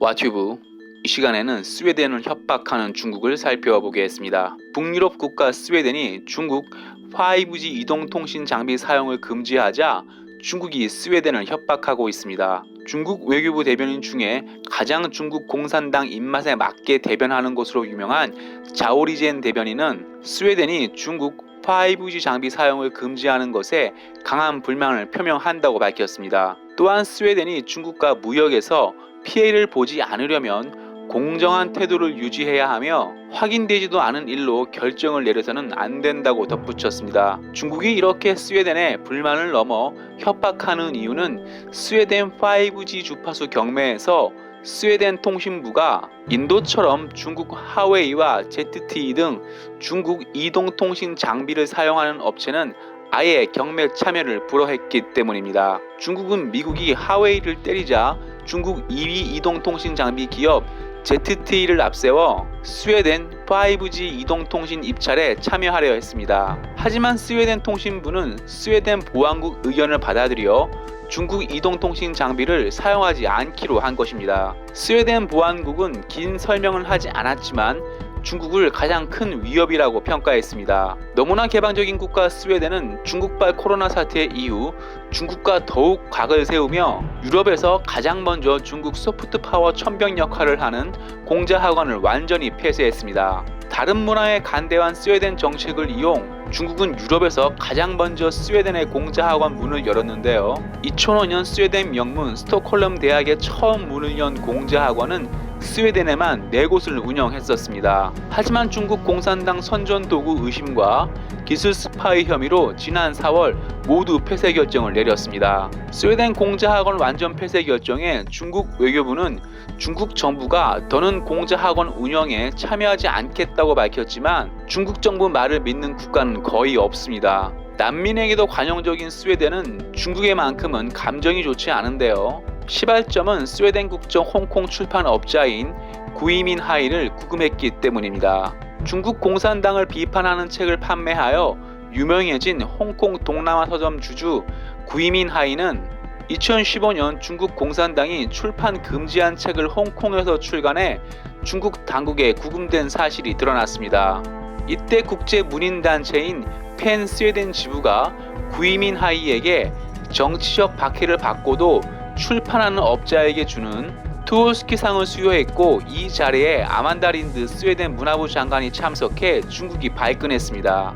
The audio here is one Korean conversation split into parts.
와튜브, 이 시간에는 스웨덴을 협박하는 중국을 살펴보겠습니다. 북유럽 국가 스웨덴이 중국 5G 이동통신 장비 사용을 금지하자 중국이 스웨덴을 협박하고 있습니다. 중국 외교부 대변인 중에 가장 중국 공산당 입맛에 맞게 대변하는 것으로 유명한 자오리젠 대변인은 스웨덴이 중국 5G 장비 사용을 금지하는 것에 강한 불만을 표명한다고 밝혔습니다. 또한 스웨덴이 중국과 무역에서 피해를 보지 않으려면 공정한 태도를 유지해야 하며 확인되지도 않은 일로 결정을 내려서는 안 된다고 덧붙였습니다. 중국이 이렇게 스웨덴에 불만을 넘어 협박하는 이유는 스웨덴 5G 주파수 경매에서 스웨덴 통신부가 인도처럼 중국 하웨이와 ZTE 등 중국 이동통신 장비를 사용하는 업체는 아예 경매 참여를 불허했기 때문입니다. 중국은 미국이 하웨이를 때리자 중국 2위 이동통신 장비 기업 ZTE를 앞세워 스웨덴 5G 이동통신 입찰에 참여하려 했습니다. 하지만 스웨덴 통신부는 스웨덴 보안국 의견을 받아들여 중국 이동통신 장비를 사용하지 않기로 한 것입니다. 스웨덴 보안국은 긴 설명을 하지 않았지만 중국을 가장 큰 위협이라고 평가했습니다. 너무나 개방적인 국가 스웨덴은 중국발 코로나 사태 이후 중국과 더욱 각을 세우며 유럽에서 가장 먼저 중국 소프트파워 천병 역할을 하는 공자학원을 완전히 폐쇄했습니다. 다른 문화의 간대한 스웨덴 정책을 이용 중국은 유럽에서 가장 먼저 스웨덴의 공자학원 문을 열었는데요. 2005년 스웨덴 명문 스톡홀름 대학에 처음 문을 연 공자학원은 스웨덴에만 4곳을 운영했었습니다. 하지만 중국 공산당 선전도구 의심과 기술 스파이 혐의로 지난 4월 모두 폐쇄 결정을 내렸습니다. 스웨덴 공자학원 완전 폐쇄 결정에 중국 외교부는 중국 정부가 더는 공자학원 운영에 참여하지 않겠다고 밝혔지만 중국 정부 말을 믿는 국가는 거의 없습니다. 난민에게도 관용적인 스웨덴은 중국에만큼은 감정이 좋지 않은데요. 시발점은 스웨덴 국적 홍콩 출판업자인 구이민 하이를 구금했기 때문입니다. 중국 공산당을 비판하는 책을 판매하여 유명해진 홍콩 동남아 서점 주주 구이민 하이는 2015년 중국 공산당이 출판 금지한 책을 홍콩에서 출간해 중국 당국에 구금된 사실이 드러났습니다. 이때 국제 문인단체인 팬 스웨덴 지부가 구이민 하이에게 정치적 박해를 받고도 출판하는 업자에게 주는 투올스키상을 수여했고 이 자리에 아만다 린드 스웨덴 문화부 장관이 참석해 중국이 발끈했습니다.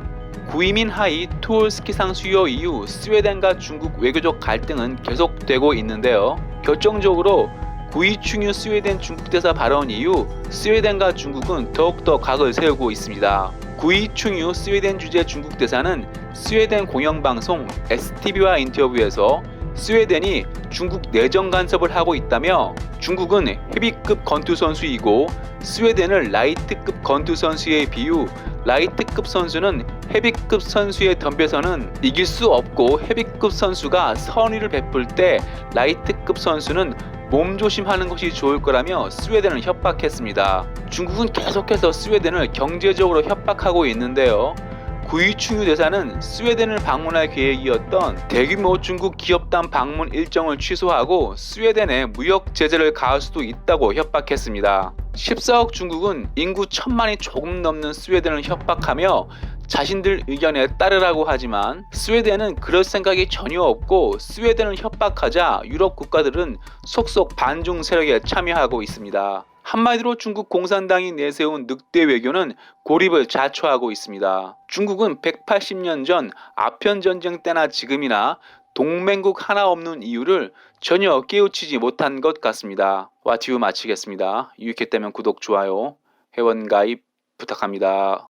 구이민 하이 투올스키상 수여 이후 스웨덴과 중국 외교적 갈등은 계속되고 있는데요. 결정적으로 구이충유 스웨덴 중국 대사 발언 이후 스웨덴과 중국은 더욱더 각을 세우고 있습니다. 구이충유 스웨덴 주재 중국 대사는 스웨덴 공영방송 STV와 인터뷰에서 스웨덴이 중국 내정 간섭을 하고 있다며 중국은 헤비급 건투 선수이고 스웨덴을 라이트급 건투 선수에 비유 라이트급 선수는 헤비급 선수에 덤벼서는 이길 수 없고 헤비급 선수가 선의를 베풀 때 라이트급 선수는 몸조심하는 것이 좋을 거라며 스웨덴을 협박했습니다. 중국은 계속해서 스웨덴을 경제적으로 협박하고 있는데요. 구이충유 대사는 스웨덴을 방문할 계획이었던 대규모 중국 기업단 방문 일정을 취소하고 스웨덴에 무역 제재를 가할 수도 있다고 협박했습니다. 14억 중국은 인구 1000만이 조금 넘는 스웨덴을 협박하며 자신들 의견에 따르라고 하지만 스웨덴은 그럴 생각이 전혀 없고 스웨덴을 협박하자 유럽 국가들은 속속 반중 세력에 참여하고 있습니다. 한마디로 중국 공산당이 내세운 늑대 외교는 고립을 자초하고 있습니다. 중국은 180년 전 아편전쟁 때나 지금이나 동맹국 하나 없는 이유를 전혀 깨우치지 못한 것 같습니다. 와티브 마치겠습니다. 유익했다면 구독, 좋아요, 회원 가입 부탁합니다.